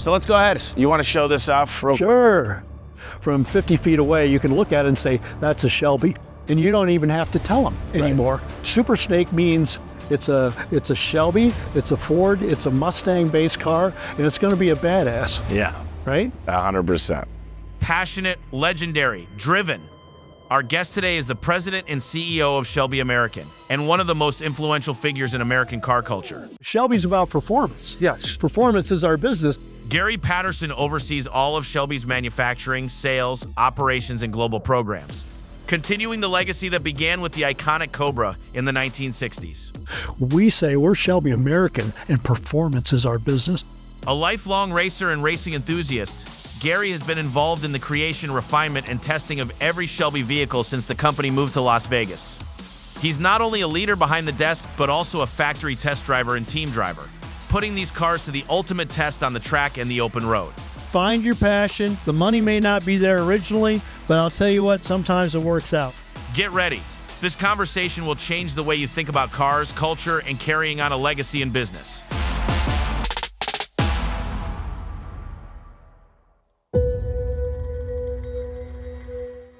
So let's go ahead. You want to show this off? Sure. From 50 feet away, you can look at it and say, that's a Shelby. And you don't even have to tell them anymore. Right. Super Snake means it's a Shelby, it's a Ford, it's a Mustang-based car, and it's going to be a badass. Yeah. Right? 100%. Passionate, legendary, driven. Our guest today is the president and CEO of Shelby American, and one of the most influential figures in American car culture. Shelby's about performance. Yes. Performance is our business. Gary Patterson oversees all of Shelby's manufacturing, sales, operations, and global programs, continuing the legacy that began with the iconic Cobra in the 1960s. We say we're Shelby American, and performance is our business. A lifelong racer and racing enthusiast, Gary has been involved in the creation, refinement, and testing of every Shelby vehicle since the company moved to Las Vegas. He's not only a leader behind the desk, but also a factory test driver and team driver, putting these cars to the ultimate test on the track and the open road. Find your passion. The money may not be there originally, but I'll tell you what, sometimes it works out. Get ready. This conversation will change the way you think about cars, culture, and carrying on a legacy in business.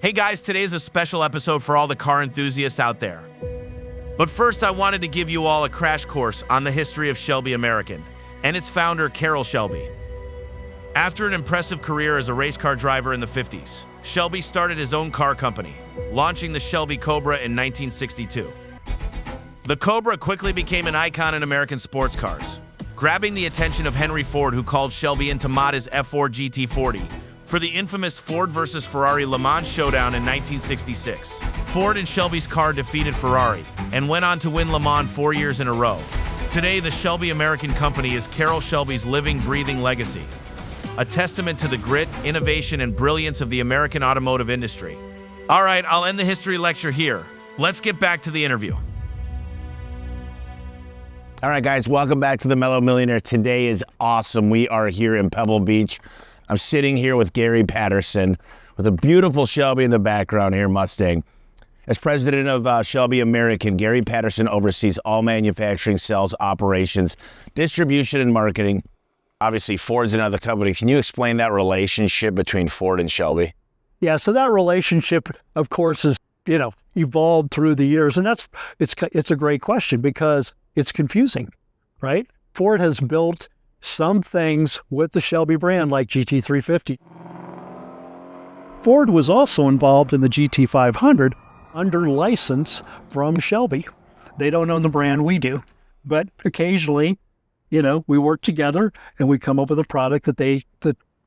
Hey guys, today is a special episode for all the car enthusiasts out there. But first, I wanted to give you all a crash course on the history of Shelby American and its founder, Carroll Shelby. After an impressive career as a race car driver in the 50s, Shelby started his own car company, launching the Shelby Cobra in 1962. The Cobra quickly became an icon in American sports cars, grabbing the attention of Henry Ford, who called Shelby in to mod his F4 GT40 for the infamous Ford versus Ferrari Le Mans showdown in 1966. Ford and Shelby's car defeated Ferrari and went on to win Le Mans 4 years in a row. Today, the Shelby American company is Carroll Shelby's living, breathing legacy, a testament to the grit, innovation, and brilliance of the American automotive industry. All right, I'll end the history lecture here. Let's get back to the interview. All right, guys, welcome back to the Mellow Millionaire. Today is awesome. We are here in Pebble Beach. I'm sitting here with Gary Patterson with a beautiful Shelby in the background here, Mustang. As president of Shelby American, Gary Patterson oversees all manufacturing, sales, operations, distribution, and marketing. Obviously, Ford's another company. Can you explain that relationship between Ford and Shelby? Yeah, so that relationship, of course, is, evolved through the years. And it's a great question because it's confusing, right? Ford has built some things with the Shelby brand like GT350. Ford was also involved in the GT500 under license from Shelby. They don't own the brand, we do. But occasionally, we work together and we come up with a product that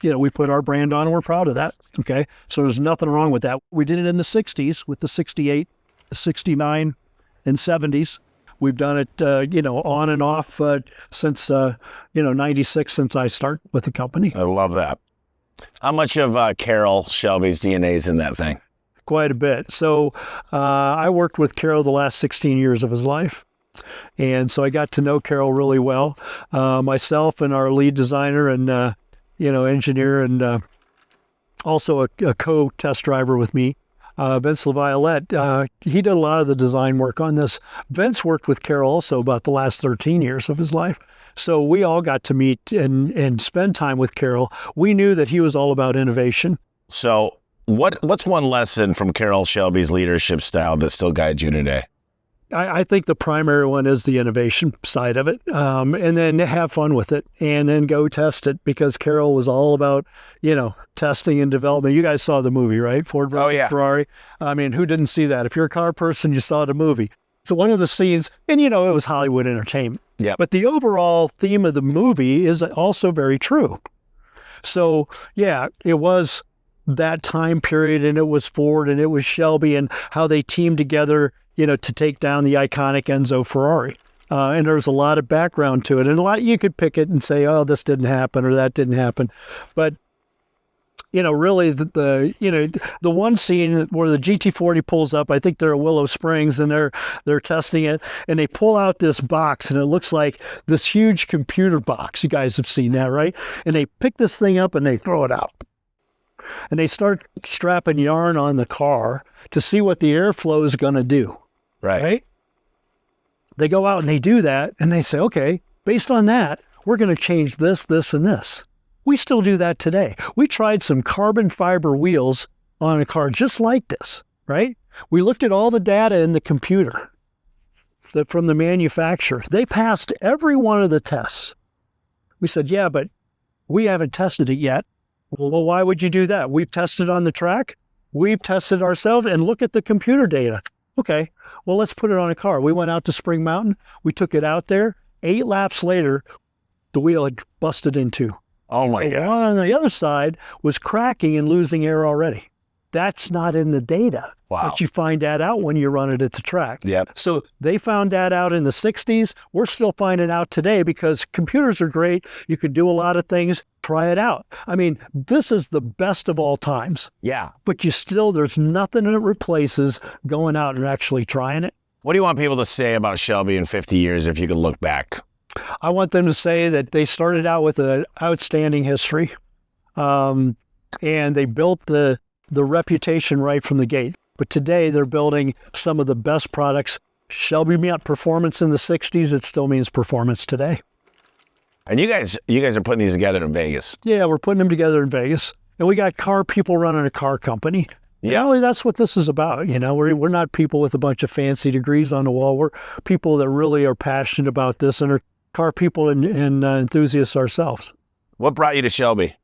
we put our brand on, and we're proud of that. Okay. So there's nothing wrong with that. We did it in the 60s with the 68, the 69 and 70s. We've done it, on and off since, 96, since I started with the company. I love that. How much of Carroll Shelby's DNA is in that thing? Quite a bit. So I worked with Carroll the last 16 years of his life. And so I got to know Carroll really well. Myself and our lead designer and, engineer and also a co-test driver with me, Vince LaViolette, he did a lot of the design work on this. Vince worked with Carroll also about the last 13 years of his life. So we all got to meet and spend time with Carroll. We knew that he was all about innovation. So what's one lesson from Carroll Shelby's leadership style that still guides you today? I think the primary one is the innovation side of it, and then have fun with it, and then go test it, because Carroll was all about, testing and development. You guys saw the movie, right? Ford versus Ferrari. I mean, who didn't see that? If you're a car person, you saw the movie. So one of the scenes, and it was Hollywood entertainment. Yeah. But the overall theme of the movie is also very true. So yeah, it was that time period, and it was Ford and it was Shelby and how they teamed together, to take down the iconic Enzo Ferrari. And there's a lot of background to it. And a lot, you could pick it and say, oh, this didn't happen or that didn't happen. But, really the one scene where the GT40 pulls up, I think they're at Willow Springs and they're testing it, and they pull out this box and it looks like this huge computer box. You guys have seen that, right? And they pick this thing up and they throw it out. And they start strapping yarn on the car to see what the airflow is going to do. Right? They go out and they do that, and they say, okay, based on that, we're going to change this, this, and this. We still do that today. We tried some carbon fiber wheels on a car just like this, right? We looked at all the data in the computer from the manufacturer. They passed every one of the tests. We said, yeah, but we haven't tested it yet. Well, why would you do that? We've tested on the track. We've tested ourselves, and look at the computer data. Okay, well, let's put it on a car. We went out to Spring Mountain. We took it out there. 8 laps later, the wheel had busted in two. Oh my The gosh. one on the other side was cracking and losing air already. That's not in the data. Wow. But you find that out when you run it at the track. Yep. So they found that out in the 60s. We're still finding out today because computers are great. You can do a lot of things. Try it out. I mean, this is the best of all times. Yeah. But there's nothing that replaces going out and actually trying it. What do you want people to say about Shelby in 50 years if you could look back? I want them to say that they started out with an outstanding history, and they built the reputation right from the gate. But today they're building some of the best products. Shelby meant performance in the 60s. It still means performance today. And you guys are putting these together in Vegas. Yeah, we're putting them together in Vegas. And we got car people running a car company. Yeah. Really, that's what this is about. You know, we're not people with a bunch of fancy degrees on the wall. We're people that really are passionate about this and are car people and enthusiasts ourselves. What brought you to Shelby?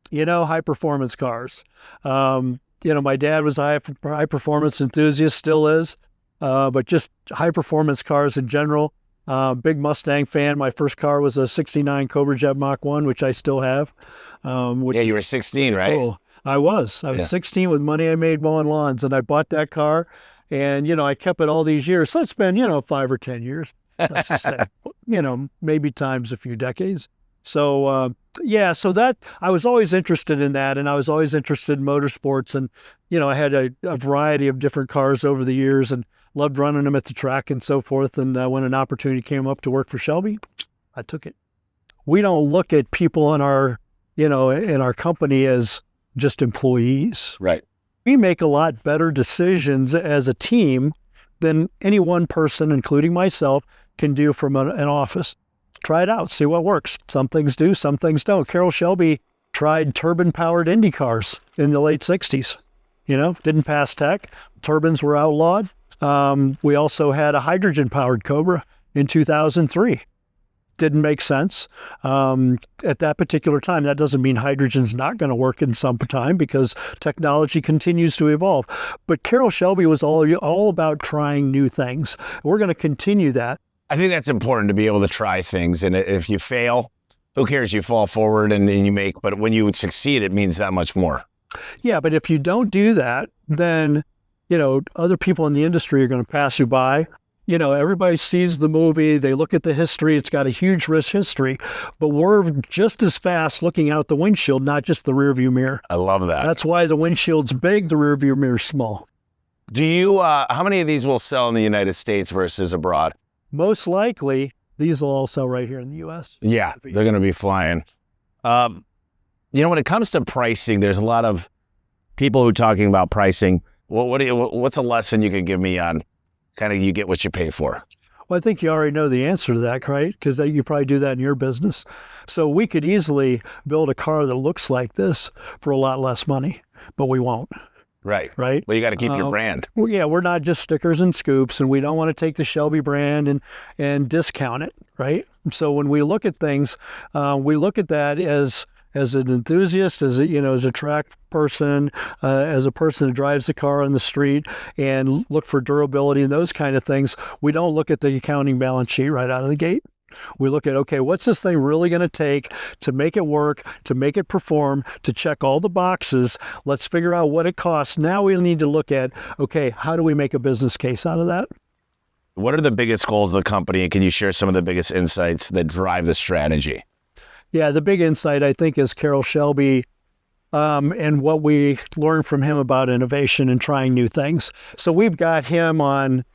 You know, high performance cars. You know, my dad was a high performance enthusiast, still is, but just high performance cars in general. Big Mustang fan. My first car was a 69 Cobra Jet Mach 1, which I still have. Yeah, you were 16, right? Oh, I was 16 with money I made mowing lawns, and I bought that car, and, you know, I kept it all these years. So it's been, 5 or 10 years, let's just say, maybe times a few decades. So, so that I was always interested in that, and I was always interested in motorsports, and, I had a variety of different cars over the years and loved running them at the track and so forth. And when an opportunity came up to work for Shelby, I took it. We don't look at people in our company as just employees. Right. We make a lot better decisions as a team than any one person, including myself, can do from an office. Try it out, see what works. Some things do, some things don't. Carroll Shelby tried turbine-powered Indy cars in the late 60s. Didn't pass tech. Turbines were outlawed. We also had a hydrogen-powered Cobra in 2003. Didn't make sense at that particular time. That doesn't mean hydrogen's not going to work in some time because technology continues to evolve. But Carroll Shelby was all about trying new things. We're going to continue that. I think that's important to be able to try things. And if you fail, who cares? You fall forward and you make, but when you succeed, it means that much more. Yeah, but if you don't do that, then, other people in the industry are going to pass you by. Everybody sees the movie, they look at the history, it's got a huge risk history, but we're just as fast looking out the windshield, not just the rearview mirror. I love that. That's why the windshield's big, the rearview mirror's small. Do you, how many of these will sell in the United States versus abroad? Most likely, these will all sell right here in the U.S. Yeah, they're going to be flying. When it comes to pricing, there's a lot of people who are talking about pricing. What's a lesson you could give me on kind of you get what you pay for? Well, I think you already know the answer to that, right? Because you probably do that in your business. So we could easily build a car that looks like this for a lot less money, but we won't. Right. Right. Well, you got to keep your brand. Well, yeah, we're not just stickers and scoops, and we don't want to take the Shelby brand and discount it, right? So when we look at things, we look at that as an enthusiast, as a track person, as a person that drives the car on the street, and look for durability and those kind of things. We don't look at the accounting balance sheet right out of the gate. We look at, okay, what's this thing really going to take to make it work, to make it perform, to check all the boxes? Let's figure out what it costs. Now we need to look at, okay, how do we make a business case out of that? What are the biggest goals of the company? And can you share some of the biggest insights that drive the strategy? Yeah, the big insight, I think, is Carroll Shelby and what we learned from him about innovation and trying new things. So we've got him on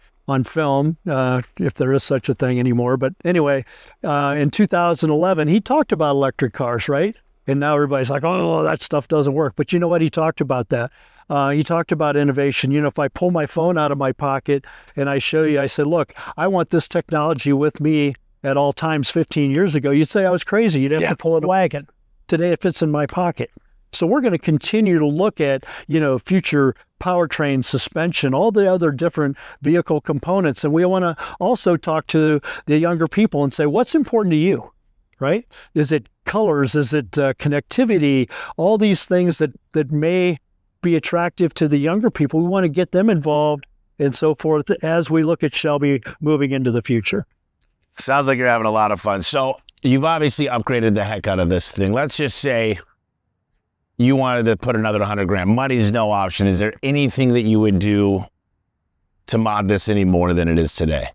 film, if there is such a thing anymore. But anyway, in 2011, he talked about electric cars, right? And now everybody's like, oh, that stuff doesn't work. But you know what? He talked about that. He talked about innovation. If I pull my phone out of my pocket and I show you, I said, look, I want this technology with me at all times 15 years ago, you'd say I was crazy. You'd have to pull a wagon. today, it fits in my pocket. So we're going to continue to look at, future powertrain, suspension, all the other different vehicle components. And we want to also talk to the younger people and say, what's important to you, right? Is it colors? Is it connectivity? All these things that may be attractive to the younger people. We want to get them involved and so forth as we look at Shelby moving into the future. Sounds like you're having a lot of fun. So you've obviously upgraded the heck out of this thing. Let's just say you wanted to put another 100 grand. Money's no option. Is there anything that you would do to mod this any more than it is today?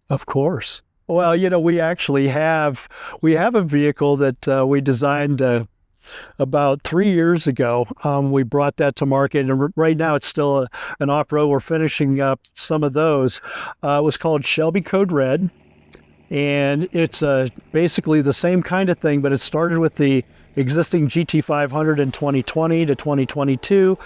Of course. Well, we actually have a vehicle that we designed about 3 years ago. We brought that to market, and right now it's still an off-road. We're finishing up some of those. It was called Shelby Code Red, and it's basically the same kind of thing, but it started with the existing GT500 in 2020 to 2022,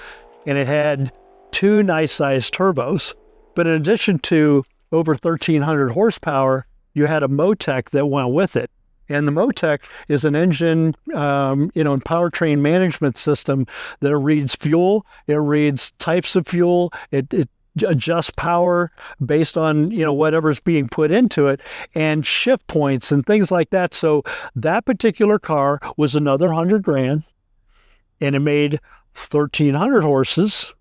and it had 2 nice-sized turbos. But in addition to over 1,300 horsepower, you had a Motec that went with it. And the Motec is an engine, and powertrain management system that reads fuel, it reads types of fuel, it adjusts power based on, whatever's being put into it, and shift points and things like that. So that particular car was another 100 grand, and it made 1,300 horses.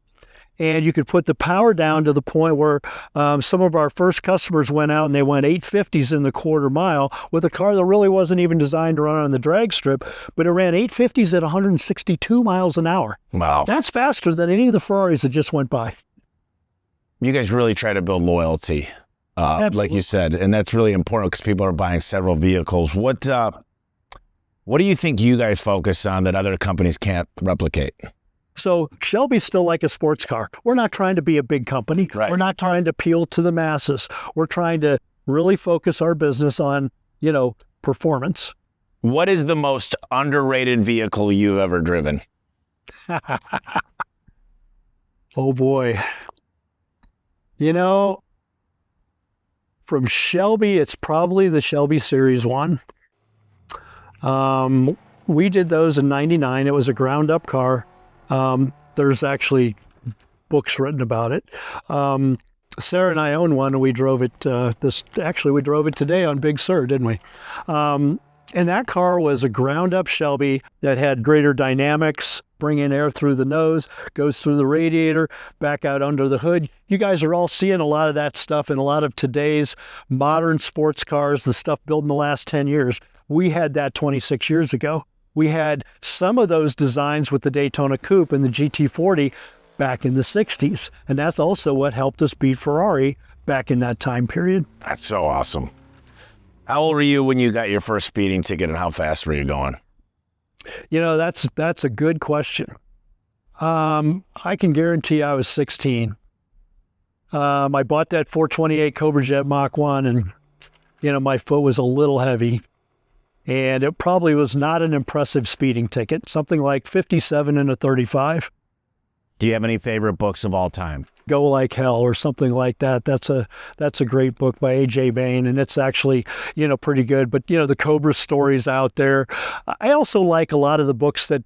And you could put the power down to the point where some of our first customers went out and they went 850s in the quarter mile with a car that really wasn't even designed to run on the drag strip, but it ran 850s at 162 miles an hour. Wow. That's faster than any of the Ferraris that just went by. You guys really try to build loyalty, like you said, and that's really important because people are buying several vehicles. What do you think you guys focus on that other companies can't replicate? So Shelby's still like a sports car. We're not trying to be a big company. Right. We're not trying to appeal to the masses. We're trying to really focus our business on, performance. What is the most underrated vehicle you've ever driven? Oh, boy. From Shelby, it's probably the Shelby Series 1. We did those in 99. It was a ground-up car. There's actually books written about it. Sarah and I own one, and we drove it. We drove it today on Big Sur, didn't we? And that car was a ground-up Shelby that had greater dynamics, bring in air through the nose, goes through the radiator, back out under the hood. You guys are all seeing a lot of that stuff in a lot of today's modern sports cars, the stuff built in the last 10 years. We had that 26 years ago. We had some of those designs with the Daytona Coupe and the GT40 back in the 60s. And that's also what helped us beat Ferrari back in that time period. That's so awesome. How old were you when you got your first speeding ticket, and how fast were you going? That's a good question. I can guarantee I was 16. I bought that 428 Cobra Jet Mach 1, and, my foot was a little heavy. And it probably was not an impressive speeding ticket, something like 57 and a 35. Do you have any favorite books of all time? Go Like Hell or something like that. That's a great book by A.J. Bain, and it's actually, pretty good. But, the Cobra stories out there. I also like a lot of the books that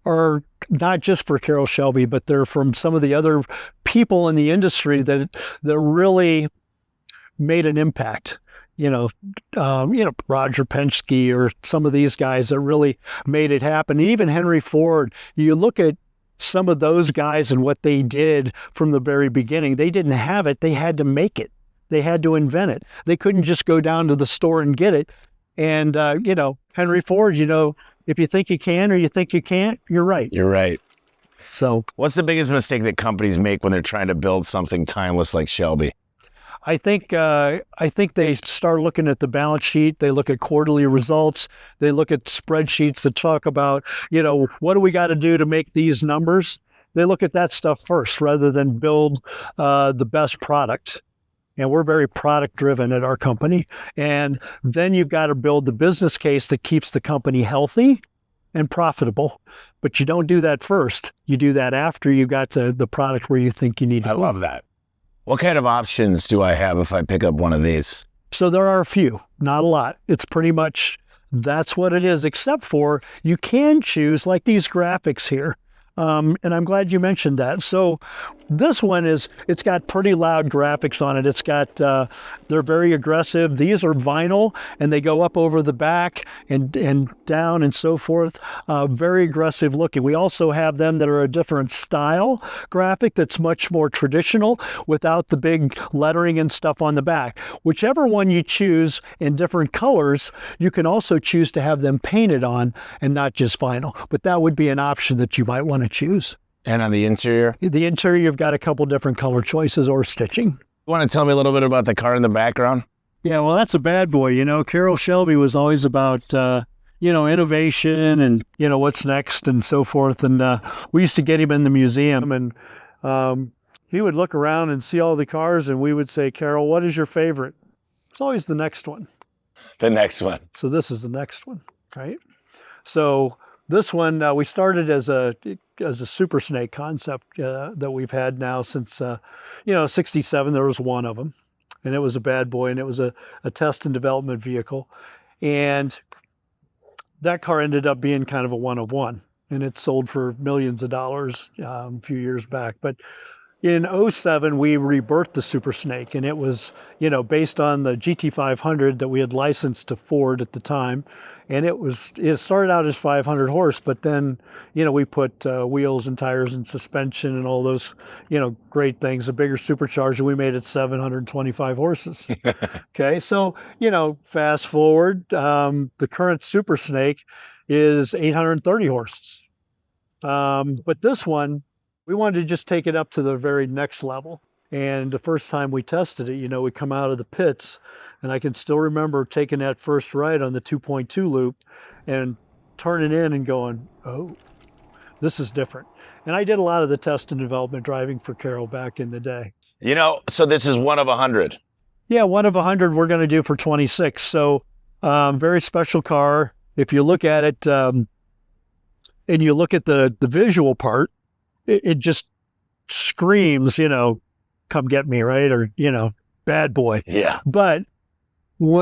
are not just for Carroll Shelby, but they're from some of the other people in the industry that really made an impact. Roger Penske or some of these guys that really made it happen. Even Henry Ford, you look at some of those guys and what they did from the very beginning. They didn't have it. They had to make it. They had to invent it. They couldn't just go down to the store and get it. And, Henry Ford, if you think you can or you think you can't, you're right. You're right. So what's the biggest mistake that companies make when they're trying to build something timeless like Shelby? I think they start looking at the balance sheet. They look at quarterly results. They look at spreadsheets that talk about, what do we got to do to make these numbers? They look at that stuff first rather than build the best product. And we're very product driven at our company. And then you've got to build the business case that keeps the company healthy and profitable. But you don't do that first. You do that after you got the product where you think you need to. I love that. What kind of options do I have if I pick up one of these? So there are a few, not a lot. It's pretty much That's what it is, except for you can choose like these graphics here. And I'm glad you mentioned that. So this one it's got pretty loud graphics on it. It's got, they're very aggressive. These are vinyl and they go up over the back and down and so forth. Very aggressive looking. We also have them that are a different style graphic that's much more traditional without the big lettering and stuff on the back. Whichever one you choose in different colors, you can also choose to have them painted on and not just vinyl. But that would be an option that you might want to choose. And on the interior? The interior, you've got a couple different color choices or stitching. You want to tell me a little bit about the car in the background? Yeah, well, that's a bad boy. You know, Carroll Shelby was always about, innovation and, what's next and so forth. And we used to get him in the museum and he would look around and see all the cars and we would say, Carroll, what is your favorite? It's always the next one. The next one. So this is the next one, right? So this one, we started as a super snake concept that we've had now since, 67, there was one of them. And it was a bad boy, and it was a test and development vehicle. And that car ended up being kind of a one of one. And it sold for millions of dollars a few years back. But in '07, we rebirthed the Super Snake, and it was, based on the GT500 that we had licensed to Ford at the time. And it started out as 500 horse, but then, we put wheels and tires and suspension and all those, great things. A bigger supercharger, we made it 725 horses. Okay, so, fast forward, the current Super Snake is 830 horses. But this one, we wanted to just take it up to the very next level. And the first time we tested it, we come out of the pits, and I can still remember taking that first ride on the 2.2 loop and turning in and going, oh, this is different. And I did a lot of the test and development driving for Carroll back in the day. So this is one of 100. Yeah, one of 100 we're going to do for 26. So very special car. If you look at it and you look at the visual part, it just screams, come get me, right? Or, bad boy. Yeah. But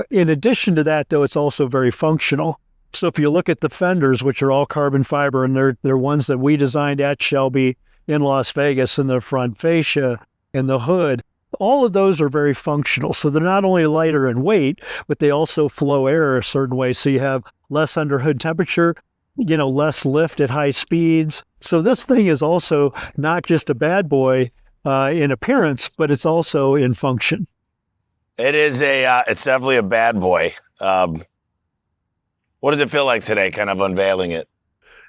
in addition to that, though, it's also very functional. So if you look at the fenders, which are all carbon fiber, and they're ones that we designed at Shelby in Las Vegas, and the front fascia and the hood, all of those are very functional. So they're not only lighter in weight, but they also flow air a certain way. So you have less under hood temperature, less lift at high speeds. So this thing is also not just a bad boy in appearance, but it's also in function. It is it's definitely a bad boy. What does it feel like today, kind of unveiling it?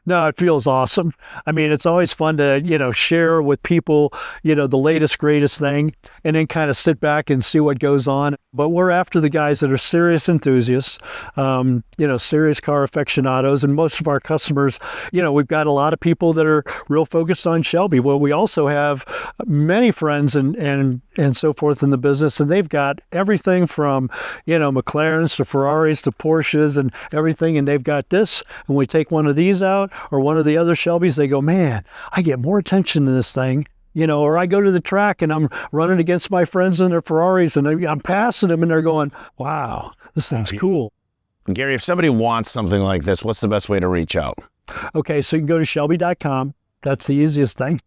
No, it feels awesome. I mean, it's always fun to, share with people, the latest, greatest thing, and then kind of sit back and see what goes on. But we're after the guys that are serious enthusiasts, serious car aficionados. And most of our customers, we've got a lot of people that are real focused on Shelby. Well, we also have many friends and so forth in the business, and they've got everything from, McLarens to Ferraris to Porsches and everything. And they've got this, and we take one of these out or one of the other Shelbys, they go, man, I get more attention in this thing, or I go to the track and I'm running against my friends in their Ferraris and I'm passing them and they're going, wow, this thing's cool. Gary, if somebody wants something like this, what's the best way to reach out? Okay, so you can go to shelby.com. That's the easiest thing.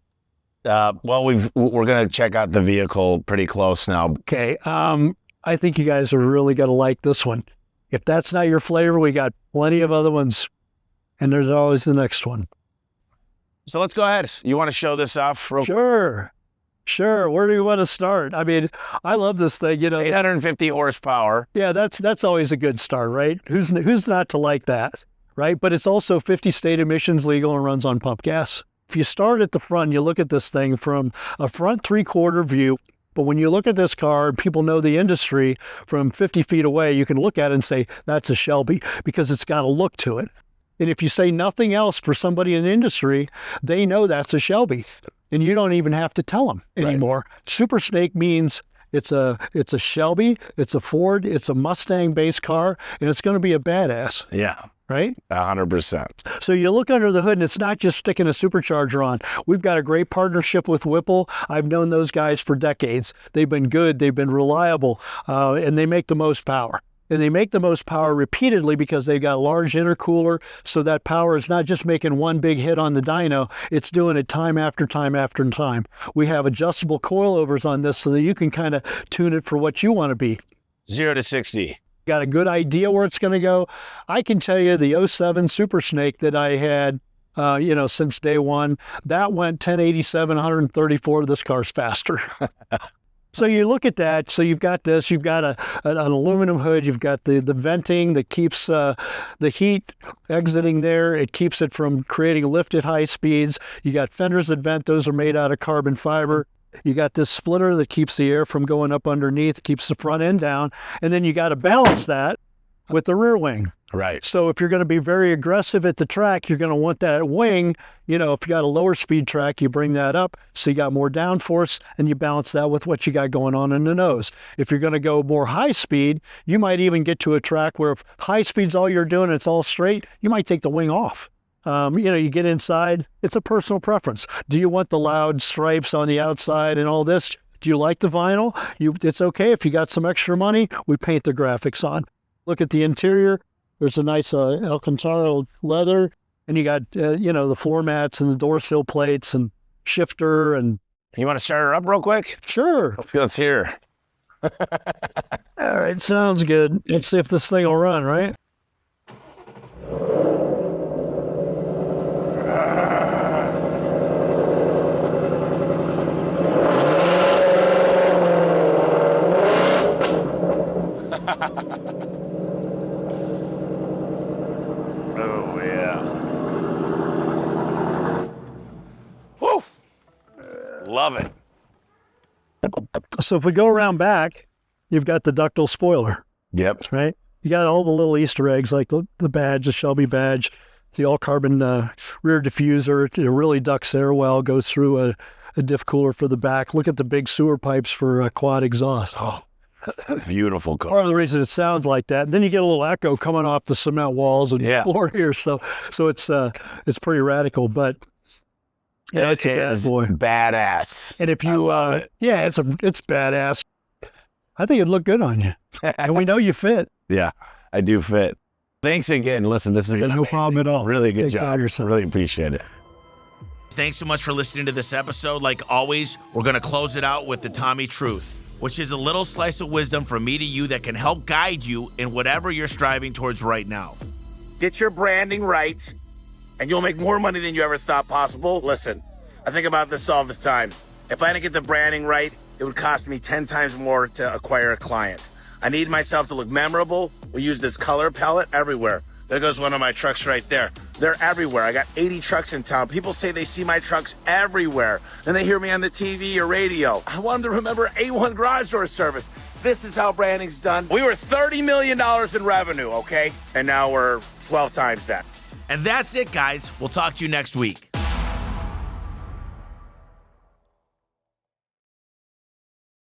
Well, we're going to check out the vehicle pretty close now. Okay, I think you guys are really going to like this one. If that's not your flavor, we got plenty of other ones. And there's always the next one. So let's go ahead. You want to show this off? Sure. Where do you want to start? I mean, I love this thing, 850 horsepower. Yeah, that's always a good start, right? Who's not to like that, right? But it's also 50 state emissions legal and runs on pump gas. If you start at the front and you look at this thing from a front three-quarter view, but when you look at this car and people know the industry from 50 feet away, you can look at it and say, that's a Shelby because it's got a look to it. And if you say nothing else for somebody in the industry, they know that's a Shelby. And you don't even have to tell them anymore. Right. Super Snake means it's a Shelby, it's a Ford, it's a Mustang-based car, and it's going to be a badass. Yeah. Right? 100%. So you look under the hood, and it's not just sticking a supercharger on. We've got a great partnership with Whipple. I've known those guys for decades. They've been good, they've been reliable, and they make the most power. And they make the most power repeatedly because they've got a large intercooler, so that power is not just making one big hit on the dyno, it's doing it time after time after time. We have adjustable coilovers on this so that you can kind of tune it for what you want to be. 0 to 60. Got a good idea where it's going to go. I can tell you the '07 Super Snake that I had, since day one, that went 1087, 134. This car's faster. So you look at that, so you've got this, you've got an aluminum hood, you've got the venting that keeps the heat exiting there. It keeps it from creating lift at high speeds. You got fenders that vent, those are made out of carbon fiber. You got this splitter that keeps the air from going up underneath, keeps the front end down, and then you got to balance that with the rear wing. Right. So if you're going to be very aggressive at the track, you're going to want that wing. If you got a lower speed track, you bring that up so you got more downforce, and you balance that with what you got going on in the nose. If you're going to go more high speed, you might even get to a track where if high speed's all you're doing, it's all straight, you might take the wing off. You get inside, it's a personal preference. Do you want the loud stripes on the outside and all this? Do you like the vinyl? It's okay if you got some extra money, we paint the graphics on. Look at the interior. There's a nice Alcantara leather, and you got, the floor mats and the door sill plates and shifter. And You want to start her up real quick? Sure. Let's hear. All right, sounds good. Let's see if this thing will run, right? Oh, yeah. Woo! Love it. So if we go around back, you've got the ductile spoiler, Yep. right? You got all the little Easter eggs like the badge, the Shelby badge, the all-carbon rear diffuser. It really ducts air well, goes through a diff cooler for the back. Look at the big sewer pipes for quad exhaust. Oh, beautiful car. Part of the reason it sounds like that. And then you get a little echo coming off the cement walls and floor here. So it's pretty radical, but It it's a bad is boy. badass. And if you, it's badass. I think it'd look good on you. And we know you fit. Yeah, I do fit. Thanks again. Listen, this has been No amazing. problem at all. Really good Take care job. of yourself. Really appreciate it. Thanks so much for listening to this episode. Like always, we're going to close it out with the Tommy Truth, which is a little slice of wisdom from me to you that can help guide you in whatever you're striving towards right now. Get your branding right, and you'll make more money than you ever thought possible. Listen, I think about this all the time. If I didn't get the branding right, it would cost me 10 times more to acquire a client. I need myself to look memorable. We use this color palette everywhere. There goes one of my trucks right there. They're everywhere. I got 80 trucks in town. People say they see my trucks everywhere. Then they hear me on the TV or radio. I want them to remember A1 Garage Door Service. This is how branding's done. We were $30 million in revenue, okay? And now we're 12 times that. And that's it, guys. We'll talk to you next week.